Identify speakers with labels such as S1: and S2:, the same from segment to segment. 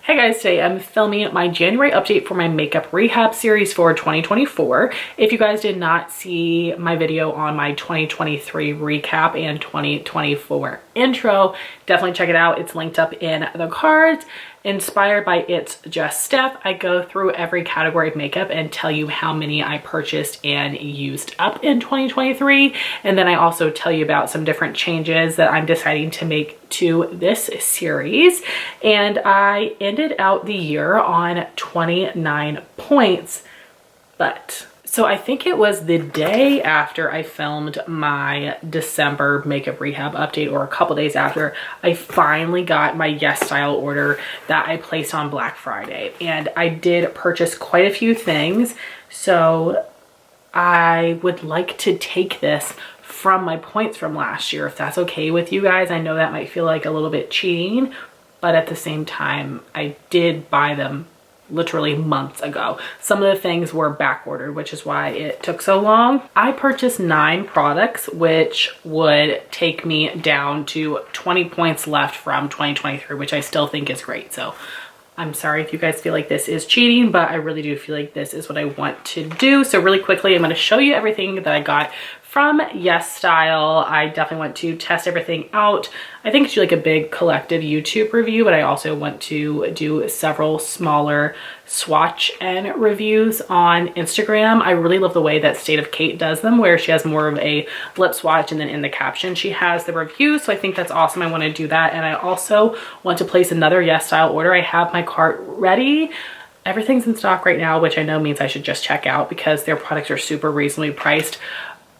S1: Hey guys, today I'm filming my January update for my makeup rehab series for 2024. If you guys did not see my video on my 2023 recap and 2024 intro, definitely check it out. It's linked up in the cards. Inspired by It's Just Steph, I go through every category of makeup and tell you how many I purchased and used up in 2023. And then I also tell you about some different changes that I'm deciding to make to this series. And I ended out the year on 29 points, but so I think it was the day after I filmed my December makeup rehab update, or a couple days after, I finally got my Yes Style order that I placed on Black Friday. And I did purchase quite a few things. So I would like to take this from my points from last year, if that's okay with you guys. I know that might feel like a little bit cheating, but at the same time, I did buy them literally months ago. Some of the things were back ordered, which is why it took so long. I purchased 9 products, which would take me down to 20 points left from 2023, which I still think is great. So I'm sorry if you guys feel like this is cheating, but I really do feel like this is what I want to do. So really quickly, I'm going to show you everything that I got from Yes Style. I definitely want to test everything out. I think it's like a big collective YouTube review, but I also want to do several smaller swatch and reviews on Instagram. I really love the way that State of Kate does them, where she has more of a lip swatch and then in the caption she has the review. So I think that's awesome. I want to do that. And I also want to place another Yes Style order. I have my cart ready. Everything's in stock right now, which I know means I should just check out because their products are super reasonably priced.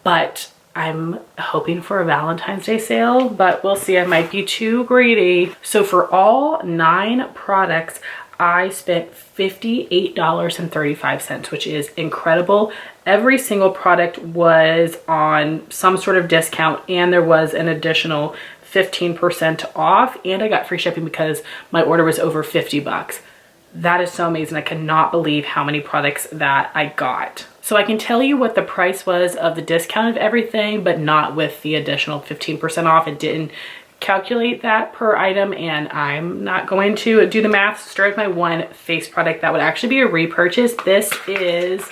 S1: But I'm hoping for a Valentine's Day sale, but we'll see. I might be too greedy. So for all 9 products, I spent $58.35, which is incredible. Every single product was on some sort of discount, and there was an additional 15% off, and I got free shipping because my order was over 50 bucks. That is so amazing. I cannot believe how many products that I got. So I can tell you what the price was of the discount of everything, but not with the additional 15% off. It didn't calculate that per item, and I'm not going to do the math. Start with my one face product that would actually be a repurchase. This is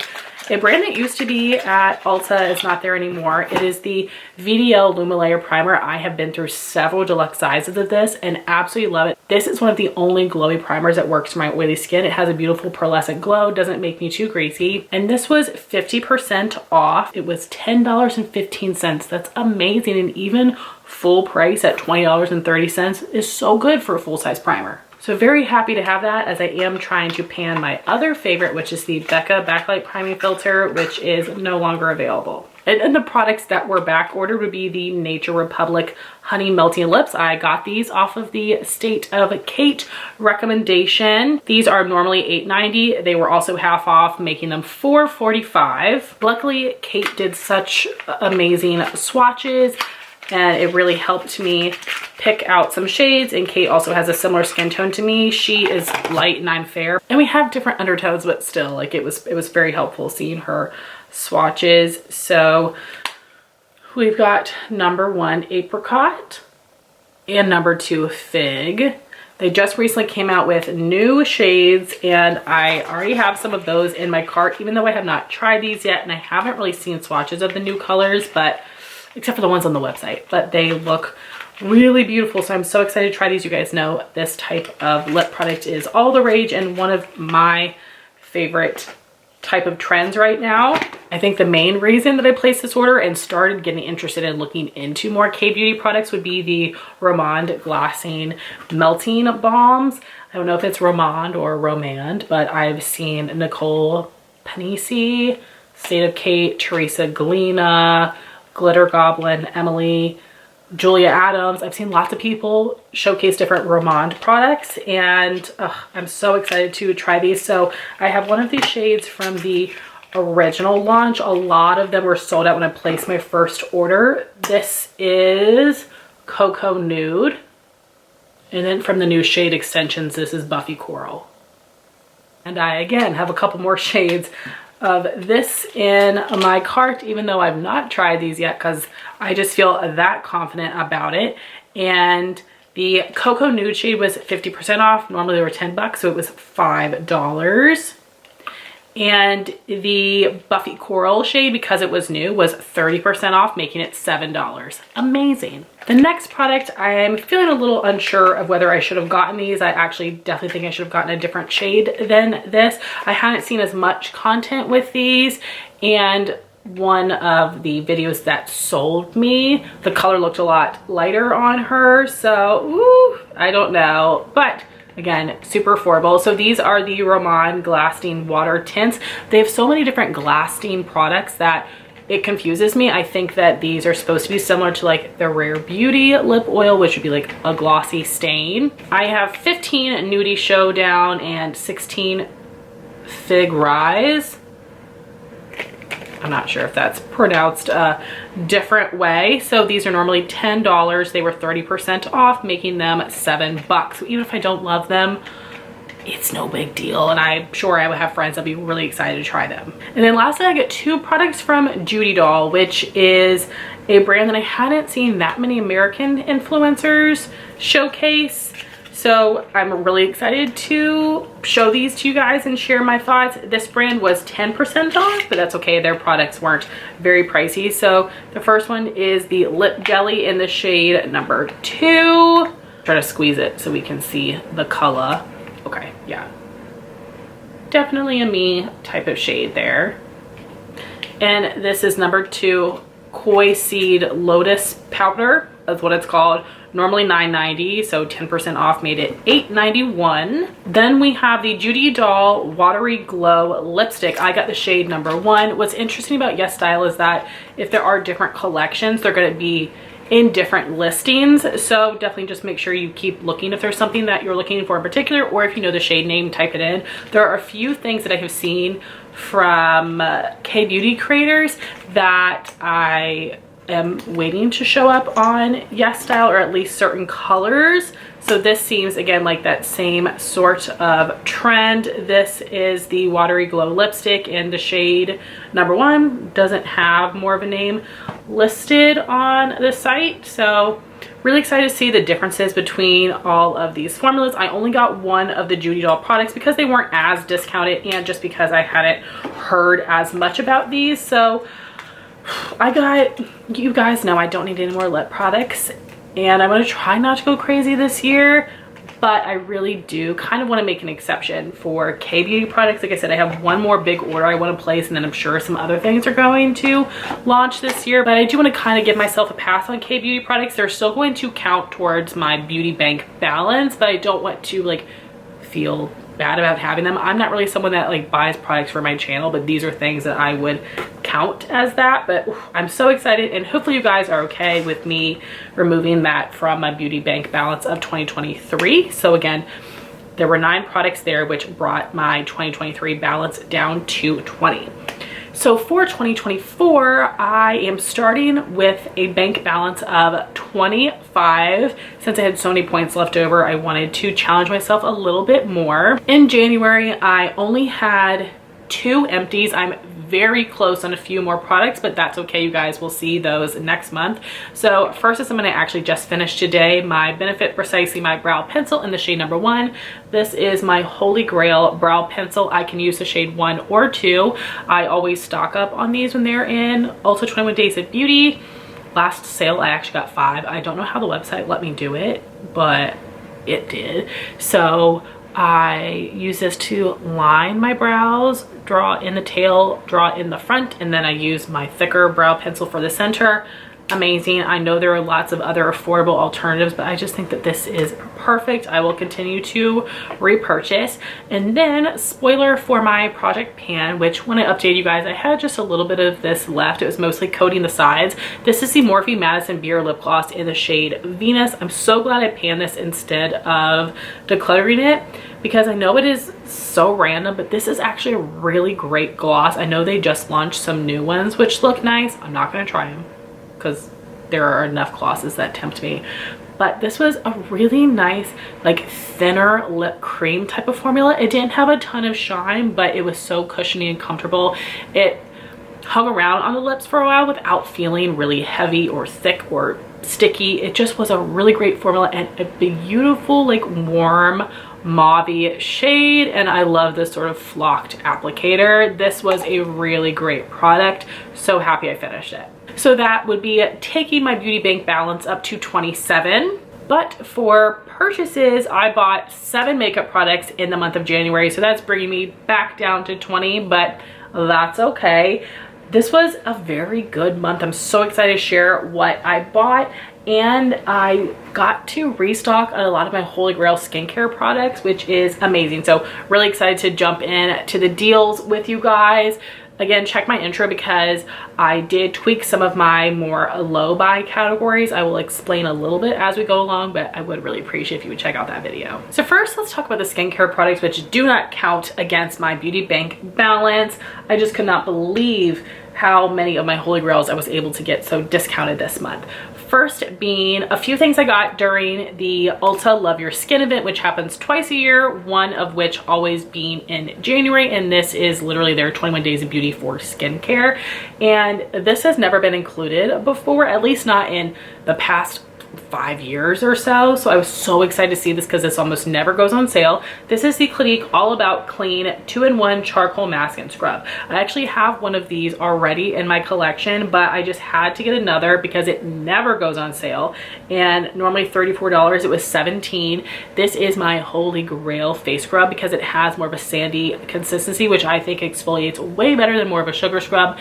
S1: a brand that used to be at Ulta. It's not there anymore. It is the VDL Lumilayer Primer. I have been through several deluxe sizes of this and absolutely love it. This is one of the only glowy primers that works for my oily skin. It has a beautiful pearlescent glow, doesn't make me too greasy. And this was 50% off. It was $10.15. That's amazing. And even full price at $20.30 is so good for a full-size primer. So very happy to have that, as I am trying to pan my other favorite, which is the Becca Backlight Priming Filter, which is no longer available. And the products that were back ordered would be the Nature Republic Honey Melting Lips. I got these off of the State of Kate recommendation. These are normally $8.90. They were also half off, making them $4.45. Luckily, Kate did such amazing swatches, and it really helped me pick out some shades. And Kate also has a similar skin tone to me. She is light and I'm fair, and we have different undertones, but still, like, it was very helpful seeing her swatches. So we've got number 1 Apricot and number 2 Fig. They just recently came out with new shades, and I already have some of those in my cart, even though I have not tried these yet, and I haven't really seen swatches of the new colors, but except for the ones on the website, but they look really beautiful. So I'm so excited to try these. You guys know this type of lip product is all the rage and one of my favorite type of trends right now. I think the main reason that I placed this order and started getting interested in looking into more K-beauty products would be the Romand Glossing Melting Balms. I don't know if it's Romand or Romand, but I've seen Nicole Panisi, State of Kate, Teresa Galena, Glitter Goblin, Emily, Julia Adams. I've seen lots of people showcase different Romand products, and I'm so excited to try these. So I have one of these shades from the original launch. A lot of them were sold out when I placed my first order. This is Cocoa Nude. And then from the new shade extensions, this is Buffy Coral. And I, again, have a couple more shades of this in my cart, even though I've not tried these yet, because I just feel that confident about it. And The Cocoa Nude shade was 50% off. Normally they were 10 bucks, so it was $5. And the Buffy Coral shade, because it was new, was 30% off, making it $7. Amazing. The next product, I'm feeling a little unsure of whether I should have gotten these. I actually definitely think I should have gotten a different shade than this. I hadn't seen as much content with these, and one of the videos that sold me, the color looked a lot lighter on her, so ooh, I don't know. But again, super affordable. So these are the Roman Glasting Water Tints. They have so many different Glasting products that it confuses me. I think that these are supposed to be similar to like the Rare Beauty lip oil, which would be like a glossy stain. I have 15 Nudie Showdown and 16 Fig Rise. I'm not sure if that's pronounced a different way. So these are normally $10. They were 30% off, making them $7. So even if I don't love them, it's no big deal. And I'm sure I would have friends that'd be really excited to try them. And then lastly, I get two products from Judy Doll, which is a brand that I hadn't seen that many American influencers showcase. So I'm really excited to show these to you guys and share my thoughts. This brand was 10% off, but that's okay. Their products weren't very pricey. So the first one is the Lip Jelly in the shade number 2. Try to squeeze it so we can see the color. Okay, yeah. Definitely a me type of shade there. And this is number 2, Koi Seed Lotus Powder. That's what it's called. Normally $9.90, so 10% off made it $8.91. Then we have the Judy Doll Watery Glow Lipstick. I got the shade number 1. What's interesting about Yes Style is that if there are different collections, they're going to be in different listings. So definitely just make sure you keep looking if there's something that you're looking for in particular, or if you know the shade name, type it in. There are a few things that I have seen from K-beauty creators that I am waiting to show up on Yes Style, or at least certain colors. So this seems again like that same sort of trend. This is the Watery Glow lipstick in the shade number 1. Doesn't have more of a name listed on the site, so really excited to see the differences between all of these formulas. I only got one of the Judy Doll products because they weren't as discounted, and just because I hadn't heard as much about these. So I got, you guys know I don't need any more lip products, and I'm going to try not to go crazy this year, but I really do kind of want to make an exception for K-beauty products. Like I said, I have one more big order I want to place, and then I'm sure some other things are going to launch this year, but I do want to kind of give myself a pass on K-beauty products. They're still going to count towards my beauty bank balance, but I don't want to like feel bad about having them. I'm not really someone that like buys products for my channel, but these are things that I would count as that. But I'm so excited, and hopefully you guys are okay with me removing that from my beauty bank balance of 2023. So again, there were 9 products there, which brought my 2023 balance down to 20. So for 2024, I am starting with a bank balance of 25. Since I had so many points left over, I wanted to challenge myself a little bit more. In January, I only had 2 empties. I'm very close on a few more products, but that's okay, you guys. We'll see those next month. So first is I'm going to actually just finish today my Benefit Precisely My Brow Pencil in the shade number 1. This is my holy grail brow pencil. I can use the shade 1 or 2. I always stock up on these when they're in Ulta 21 Days of Beauty. Last sale I actually got 5. I don't know how the website let me do it, but it did. So I use this to line my brows, draw in the tail, draw in the front, and then I use my thicker brow pencil for the center. Amazing. I know there are lots of other affordable alternatives, but I just think that this is perfect. I will continue to repurchase. And then spoiler for my project pan, which when I updated you guys, I had just a little bit of this left. It was mostly coating the sides. This is the Morphe Madison Beer Lip Gloss in the shade Venus. I'm so glad I panned this instead of decluttering it, because I know it is so random, but this is actually a really great gloss. I know they just launched some new ones which look nice. I'm not going to try them because there are enough glosses that tempt me, but this was a really nice like thinner lip cream type of formula. It didn't have a ton of shine, but it was so cushiony and comfortable. It hung around on the lips for a while without feeling really heavy or thick or sticky. It just was a really great formula and a beautiful like warm mauve shade, and I love this sort of flocked applicator. This was a really great product. So happy I finished it. So that would be taking my beauty bank balance up to 27. But for purchases, I bought 7 makeup products in the month of January, so that's bringing me back down to 20, but that's okay. This was a very good month. I'm so excited to share what I bought, and I got to restock on a lot of my Holy Grail skincare products, which is amazing. So really excited to jump in to the deals with you guys. Again, check my intro because I did tweak some of my more low buy categories. I will explain a little bit as we go along, but I would really appreciate if you would check out that video. So first, let's talk about the skincare products, which do not count against my beauty bank balance. I just could not believe how many of my Holy Grails I was able to get so discounted this month. First being a few things I got during the Ulta Love Your Skin event, which happens twice a year, one of which always being in January, and this is literally their 21 days of beauty for skincare. And this has never been included before, at least not in the past 5 years or so. So I was so excited to see this because this almost never goes on sale. This is the Clinique All About Clean 2-in-1 Charcoal Mask and Scrub. I actually have one of these already in my collection, but I just had to get another because it never goes on sale. And normally $34, it was $17. This is my Holy Grail face scrub because it has more of a sandy consistency, which I think exfoliates way better than more of a sugar scrub.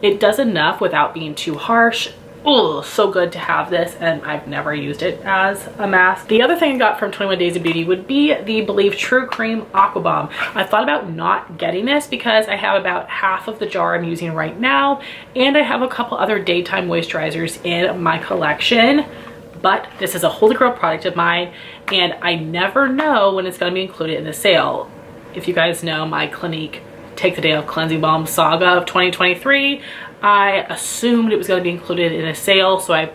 S1: It does enough without being too harsh. Oh, so good to have this, and I've never used it as a mask. The other thing I got from 21 Days of Beauty would be the Believe True Cream Aqua Bomb. I thought about not getting this because I have about half of the jar I'm using right now, and I have a couple other daytime moisturizers in my collection. But this is a Holy Grail product of mine, and I never know when it's going to be included in the sale. If you guys know my Clinique Take the Day Off Cleansing Balm saga of 2023, I assumed it was going to be included in a sale, so I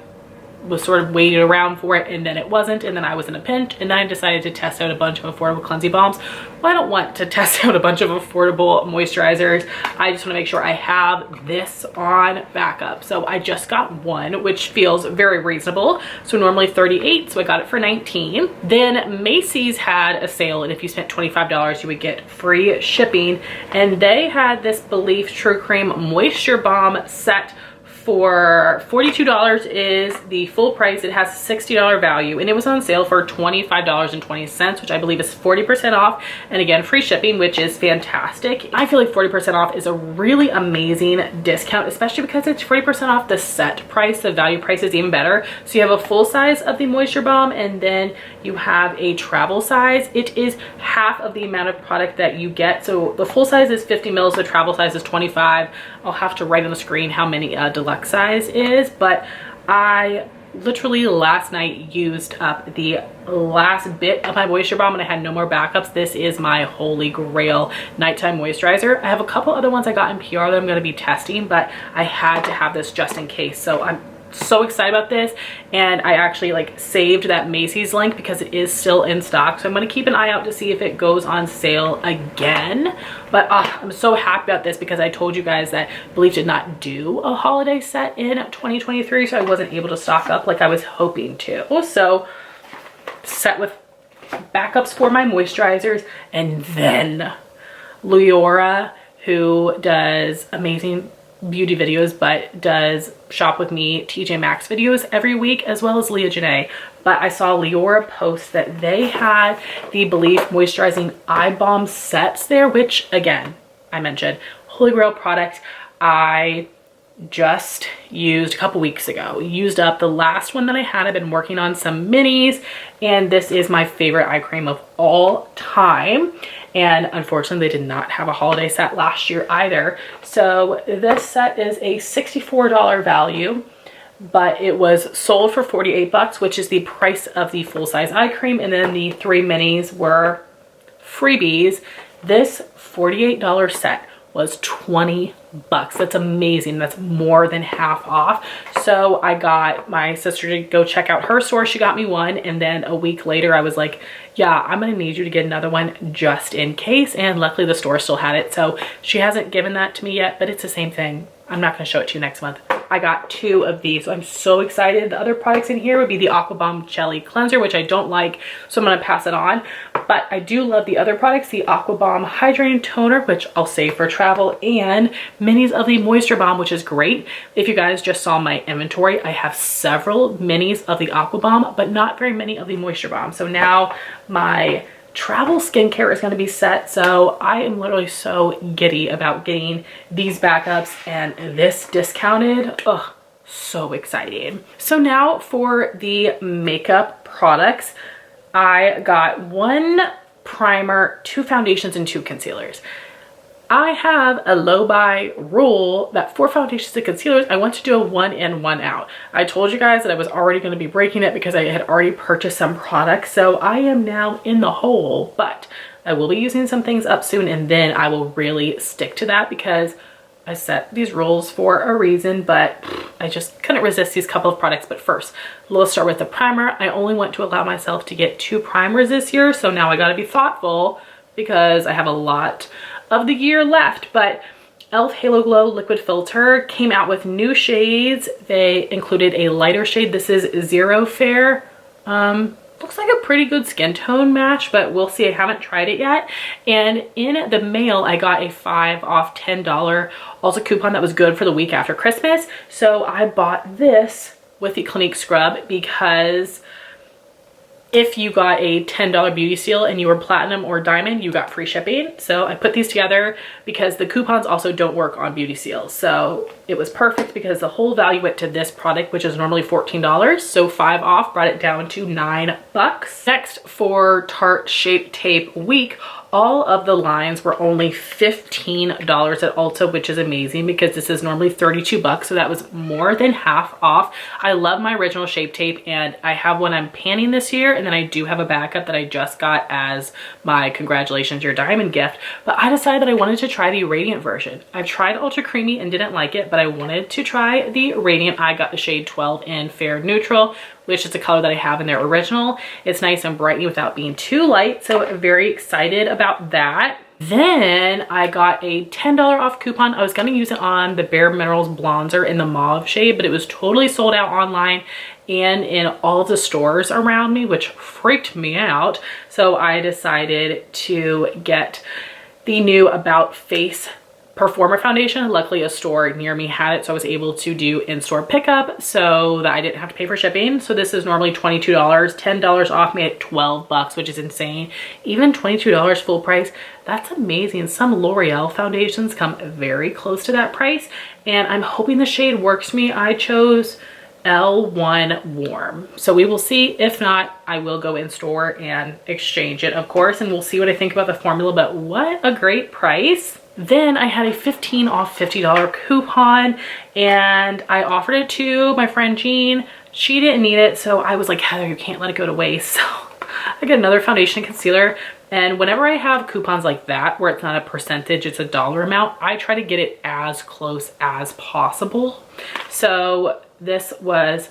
S1: was sort of waiting around for it, and then it wasn't, and then I was in a pinch, and then I decided to test out a bunch of affordable cleansing balms. Well, I don't want to test out a bunch of affordable moisturizers. I just want to make sure I have this on backup. So I just got one, which feels very reasonable. So normally $38, so I got it for $19. Then Macy's had a sale, and if you spent $25, you would get free shipping, and they had this Believe True Cream Moisture Balm set for $42 is the full price. It has a $60 value, and it was on sale for $25.20, which I believe is 40% off, and again free shipping, which is fantastic. I feel like 40% off is a really amazing discount, especially because it's 40% off the set price. The value price is even better. So you have a full size of the moisture balm, and then you have a travel size. It is half of the amount of product that you get. So the full size is 50 mils, the travel size is 25. I'll have to write on the screen how many deluxe size is, but I literally last night used up the last bit of my moisture balm and I had no more backups. This is my Holy Grail nighttime moisturizer. I have a couple other ones I got in PR that I'm going to be testing, but I had to have this just in case. So I'm so excited about this, and I actually like saved that Macy's link because it is still in stock, so I'm going to keep an eye out to see if it goes on sale again. But I'm so happy about this because I told you guys that Believe did not do a holiday set in 2023, so I wasn't able to stock up like I was hoping to. Also set with backups for my moisturizers, and then Leora, who does amazing beauty videos but does shop with me TJ Maxx videos every week, as well as Leah Janae. But I saw Leora post that they had the Believe moisturizing eye balm sets there, which again I mentioned Holy Grail product. I just used a couple weeks ago, used up the last one that I had. I've been working on some minis, and this is my favorite eye cream of all time. And unfortunately, they did not have a holiday set last year either. So this set is a $64 value, but it was sold for 48 bucks, which is the price of the full-size eye cream. And then the 3 minis were freebies. This $48 set was 20 bucks. That's amazing. That's more than half off. So I got my sister to go check out her store. She got me one, and then a week later I was like, yeah, I'm gonna need you to get another one just in case. And luckily the store still had it, so she hasn't given that to me yet, but it's the same thing. I'm not gonna show it to you next month. I got 2 of these. So I'm so excited. The other products in here would be the Aqua Bomb Jelly Cleanser, which I don't like, so I'm gonna pass it on. But I do love the other products, the Aqua Bomb Hydrating Toner, which I'll save for travel, and minis of the Moisture Bomb, which is great. If you guys just saw my inventory, I have several minis of the Aqua Bomb, but not very many of the Moisture Bomb. So now my travel skincare is going to be set, so I am literally so giddy about getting these backups and this discounted. Ugh, so exciting. So now for the makeup products, I got 1 primer, 2 foundations, and 2 concealers. I have a low buy rule that for foundations and concealers, I want to do a 1 in, 1 out. I told you guys that I was already going to be breaking it because I had already purchased some products. So I am now in the hole, but I will be using some things up soon, and then I will really stick to that because I set these rules for a reason, but I just couldn't resist these couple of products. But first, let's start with the primer. I only want to allow myself to get 2 primers this year. So now I got to be thoughtful because I have a lot of the year left. But e.l.f. Halo Glow Liquid Filter came out with new shades. They included a lighter shade. This is Zero Fair. Looks like a pretty good skin tone match, but we'll see. I haven't tried it yet. And in the mail, I got a 5 off $10 also coupon that was good for the week after Christmas. So I bought this with the Clinique scrub because if you got a $10 beauty seal and you were platinum or diamond, you got free shipping. So I put these together because the coupons also don't work on beauty seals. So it was perfect because the whole value went to this product, which is normally $14. So 5 off brought it down to $9. Next, for Tarte Shape Tape Week, all of the lines were only $15 at Ulta, which is amazing because this is normally 32 bucks. So that was more than half off. I love my original Shape Tape, and I have one I'm panning this year. And then I do have a backup that I just got as my congratulations, your diamond gift. But I decided that I wanted to try the Radiant version. I've tried Ultra Creamy and didn't like it, but I wanted to try the Radiant. I got the shade 12 in Fair Neutral, which is the color that I have in their original. It's nice and brightening without being too light. So very excited about that. Then I got a $10 off coupon. I was gonna use it on the Bare Minerals bronzer in the mauve shade, but it was totally sold out online and in all of the stores around me, which freaked me out. So I decided to get the new About Face Performer foundation. Luckily a store near me had it, so I was able to do in-store pickup so that I didn't have to pay for shipping. So this is normally $22, $10 off me at 12 bucks, which is insane. Even $22 full price, that's amazing. Some L'Oreal foundations come very close to that price, and I'm hoping the shade works for me. I chose L1 Warm, so we will see. If not, I will go in store and exchange it, of course, and we'll see what I think about the formula. But what a great price. Then I had a 15 off $50 coupon, and I offered it to my friend Jean. She didn't need it, so I was like, Heather, you can't let it go to waste. So I got another foundation and concealer. And whenever I have coupons like that, where it's not a percentage, it's a dollar amount, I try to get it as close as possible. So this was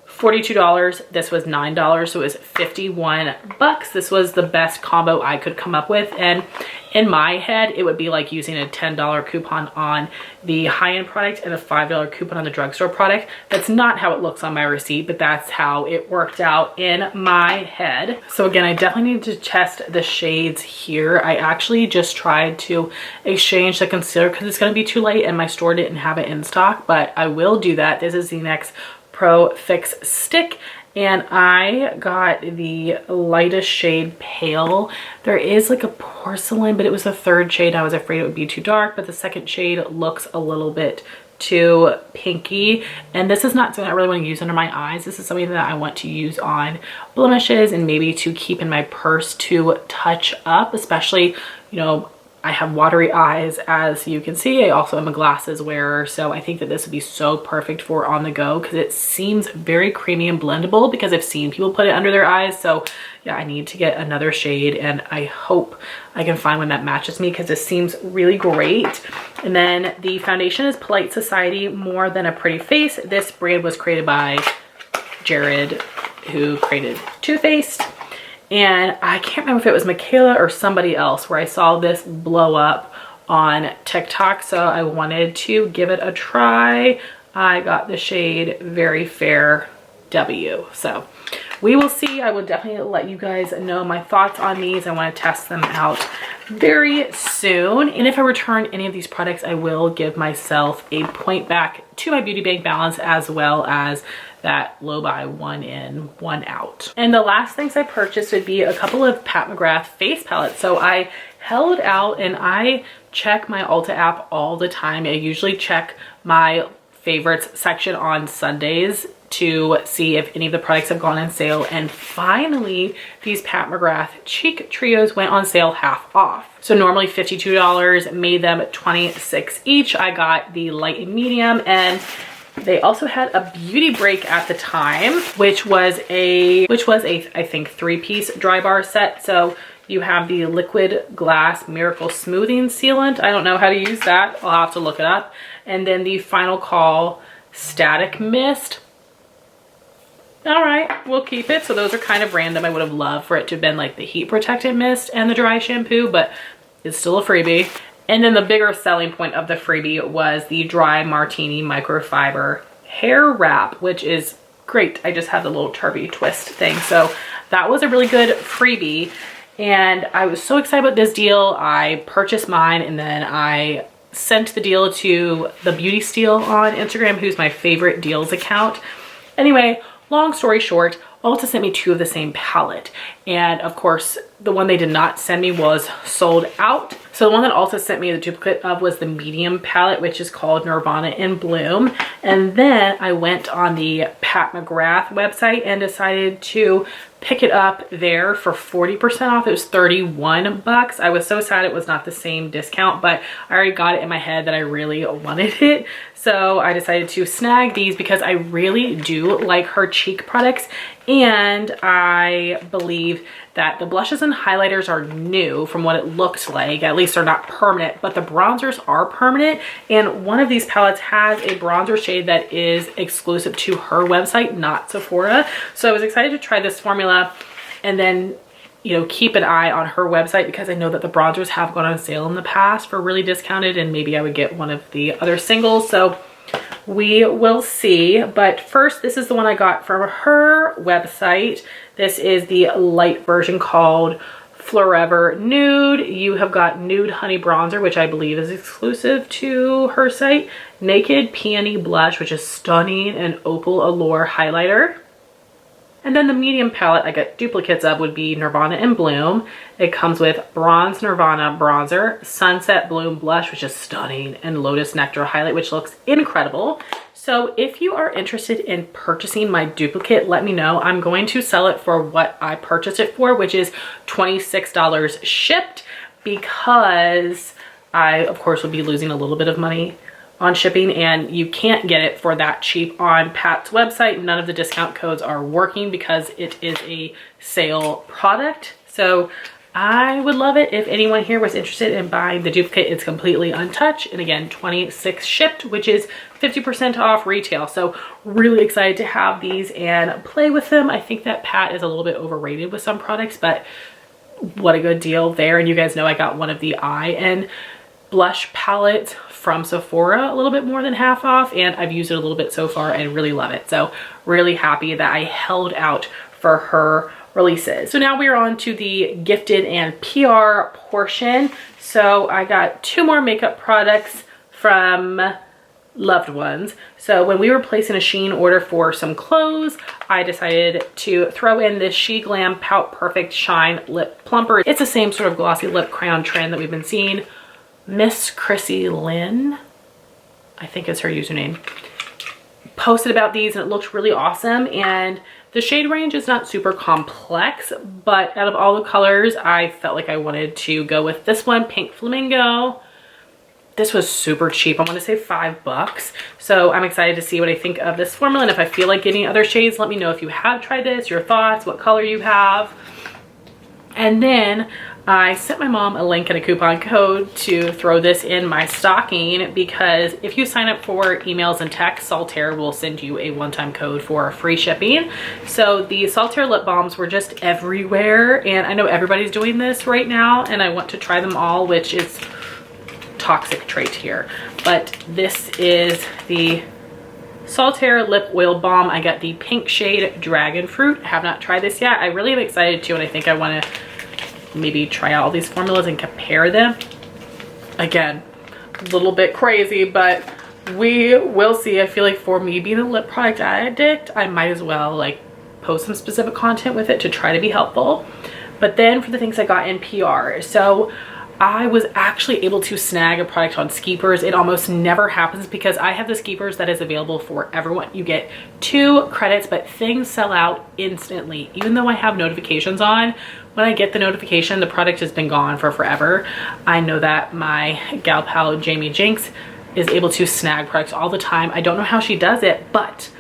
S1: $42, this was $9, so it was 51 bucks. This was the best combo I could come up with, and in my head it would be like using a $10 coupon on the high-end product and a $5 coupon on the drugstore product. That's not how it looks on my receipt, but that's how it worked out in my head. So again, I definitely need to test the shades here. I actually just tried to exchange the concealer because it's going to be too late and my store didn't have it in stock, but I will do that. This is the NYX Pro Fix Stick, and I got the lightest shade Pale. There is like a porcelain, but it was the third shade. I was afraid it would be too dark, but the second shade looks a little bit too pinky, and this is not something I really want to use under my eyes. This is something that I want to use on blemishes and maybe to keep in my purse to touch up, especially, you know, I have watery eyes, as you can see. I also am a glasses wearer, so I think that this would be so perfect for on the go because it seems very creamy and blendable because I've seen people put it under their eyes. So yeah, I need to get another shade, and I hope I can find one that matches me because this seems really great. And then the foundation is Polite Society More Than a Pretty Face. This brand was created by Jared, who created Too Faced. And I can't remember if it was Michaela or somebody else where I saw this blow up on TikTok. So I wanted to give it a try. I got the shade Very Fair W. So we will see. I will definitely let you guys know my thoughts on these. I want to test them out very soon. And if I return any of these products, I will give myself a point back to my beauty bank balance, as well as that low buy 1 in, 1 out. And the last things I purchased would be a couple of Pat McGrath face palettes. So I held out, and I check my Ulta app all the time. I usually check my favorites section on Sundays to see if any of the products have gone on sale. And finally, these Pat McGrath cheek trios went on sale half off. So normally $52, made them $26 each. I got the light and medium, and they also had a beauty break at the time, which was a I think 3-piece dry bar set. So you have the liquid glass miracle smoothing sealant. I don't know how to use that. I'll have to look it up. And then the final call static mist. All right, we'll keep it. So those are kind of random. I would have loved for it to have been like the heat protectant mist and the dry shampoo, but it's still a freebie. And then the bigger selling point of the freebie was the dry martini microfiber hair wrap, which is great. I just had the little turby twist thing. So that was a really good freebie. And I was so excited about this deal. I purchased mine, and then I sent the deal to the Beauty Steal on Instagram, who's my favorite deals account. Anyway, long story short, Ulta sent me 2 of the same palette. And of course, the one they did not send me was sold out. So the one that Ulta sent me the duplicate of was the medium palette, which is called Nirvana in Bloom. And then I went on the Pat McGrath website and decided to pick it up there for 40% off. It was 31 bucks. I was so sad it was not the same discount, but I already got it in my head that I really wanted it. So I decided to snag these because I really do like her cheek products. And I believe that the blushes and highlighters are new from what it looks like. At least they're not permanent, but the bronzers are permanent. And one of these palettes has a bronzer shade that is exclusive to her website, not Sephora. So I was excited to try this formula and then, you know, keep an eye on her website, because I know that the bronzers have gone on sale in the past for really discounted, and maybe I would get one of the other singles. So we will see. But first, this is the one I got from her website. This is the light version called Forever Nude. You have got Nude Honey Bronzer, which I believe is exclusive to her site. Naked Peony Blush, which is stunning, and Opal Allure Highlighter. And then the medium palette I got duplicates of would be Nirvana in Bloom. It comes with Bronze Nirvana Bronzer, Sunset Bloom Blush, which is stunning, and Lotus Nectar Highlight, which looks incredible. So if you are interested in purchasing my duplicate, let me know. I'm going to sell it for what I purchased it for, which is $26 shipped, because I, of course, will be losing a little bit of money on shipping, and you can't get it for that cheap on Pat's website. None of the discount codes are working because it is a sale product. So I would love it if anyone here was interested in buying the duplicate. It's completely untouched, and again, $26 shipped, which is 50% off retail. So really excited to have these and play with them. I think that Pat is a little bit overrated with some products, but what a good deal there. And you guys know I got one of the eye and blush palettes from Sephora a little bit more than half off, and I've used it a little bit so far and really love it. So really happy that I held out for her releases. So now we're on to the gifted and PR portion. So I got 2 more makeup products from loved ones. So when we were placing a Shein order for some clothes, I decided to throw in this She Glam Pout Perfect Shine Lip Plumper. It's the same sort of glossy lip crayon trend that we've been seeing. Miss Chrissy Lynn, I think is her username, posted about these, and it looked really awesome. And the shade range is not super complex, but out of all the colors, I felt like I wanted to go with this one, Pink Flamingo. This was super cheap. I want to say $5. So I'm excited to see what I think of this formula. And if I feel like getting other shades, let me know if you have tried this, your thoughts, what color you have. And then I sent my mom a link and a coupon code to throw this in my stocking, because if you sign up for emails and texts, Terra will send you a one-time code for free shipping. So the Terra lip balms were just everywhere, and I know everybody's doing this right now, and I want to try them all, which is toxic trait here. But this is the Solitaire Lip Oil Balm. I got the pink shade Dragon Fruit. I have not tried this yet. I really am excited to, and I think I want to maybe try out all these formulas and compare them. Again, a little bit crazy, but we will see. I feel like for me being a lip product addict, I might as well like post some specific content with it to try to be helpful. But then for the things I got in PR, so I was actually able to snag a product on Skeepers. It almost never happens because I have the Skeepers that is available for everyone. You get 2 credits, but things sell out instantly. Even though I have notifications on, when I get the notification, the product has been gone for forever. I know that my gal pal Jamie Jinx is able to snag products all the time. I don't know how she does it, but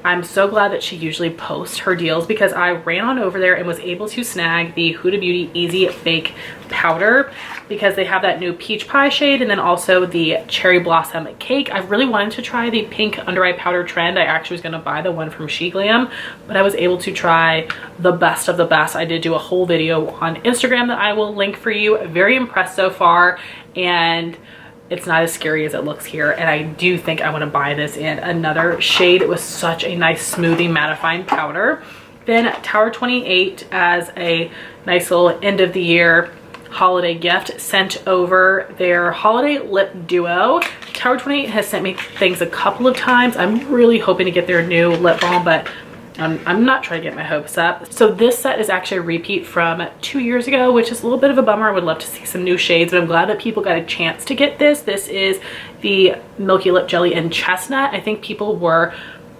S1: I'm so glad that she usually posts her deals because I ran on over there and was able to snag the Huda Beauty Easy Fake Powder because they have that new peach pie shade and then also the cherry blossom cake. I really wanted to try the pink under eye powder trend. I actually was going to buy the one from She Glam, but I was able to try the best of the best. I did do a whole video on Instagram that I will link for you. Very impressed so far, and it's not as scary as it looks here, and I do think I want to buy this in another shade. It was such a nice smoothing mattifying powder. Then Tower 28 as a nice little end of the year holiday gift, sent over their holiday lip duo. Tower 28 has sent me things a couple of times. I'm really hoping to get their new lip balm, but I'm not trying to get my hopes up. So this set is actually a repeat from 2 years ago, which is a little bit of a bummer. I would love to see some new shades, but I'm glad that people got a chance to get this. This is the Milky Lip Jelly in Chestnut. I think people were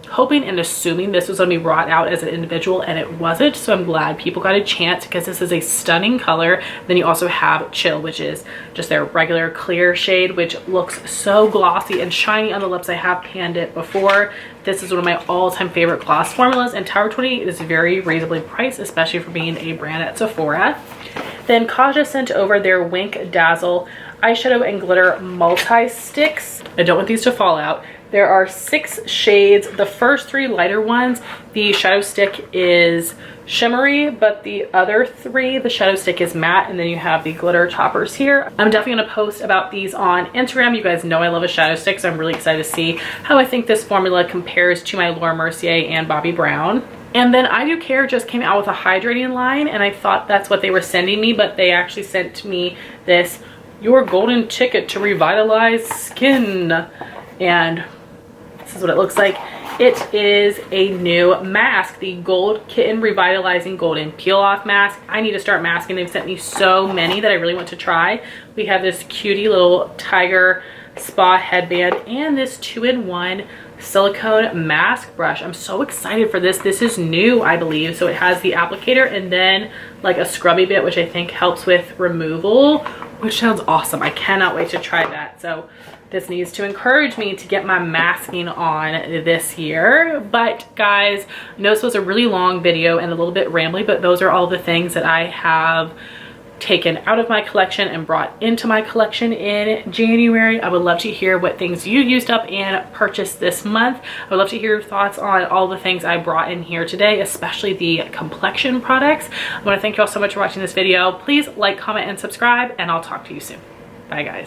S1: hoping and assuming this was going to be brought out as an individual, and it wasn't. So I'm glad people got a chance because this is a stunning color. Then you also have Chill, which is just their regular clear shade, which looks so glossy and shiny on the lips. I have panned it before. This is one of my all-time favorite gloss formulas, and Tower 28 is very reasonably priced, especially for being a brand at Sephora. Then Kaja sent over their Wink Dazzle eyeshadow and glitter multi-sticks. I don't want these to fall out. There are 6 shades. The first 3 lighter ones, the shadow stick is shimmery, but the other 3, the shadow stick is matte, and then you have the glitter toppers here. I'm definitely going to post about these on Instagram. You guys know I love a shadow stick, so I'm really excited to see how I think this formula compares to my Laura Mercier and Bobbi Brown. And then I Do Care just came out with a hydrating line, and I thought that's what they were sending me, but they actually sent me this Your Golden Ticket to Revitalize Skin, and this is what it looks like. It is a new mask, the Gold Kitten Revitalizing Golden Peel Off Mask. I need to start masking. They've sent me so many that I really want to try. We have this cutie little tiger spa headband and this 2-in-1 silicone mask brush. I'm so excited for this. This is new, I believe. So it has the applicator and then like a scrubby bit, which I think helps with removal, which sounds awesome. I cannot wait to try that. So this needs to encourage me to get my masking on this year. But guys, I know this was a really long video and a little bit rambly, but those are all the things that I have taken out of my collection and brought into my collection in January. I would love to hear what things you used up and purchased this month. I would love to hear your thoughts on all the things I brought in here today, especially the complexion products. I want to thank you all so much for watching this video. Please like, comment, and subscribe, and I'll talk to you soon. Bye guys.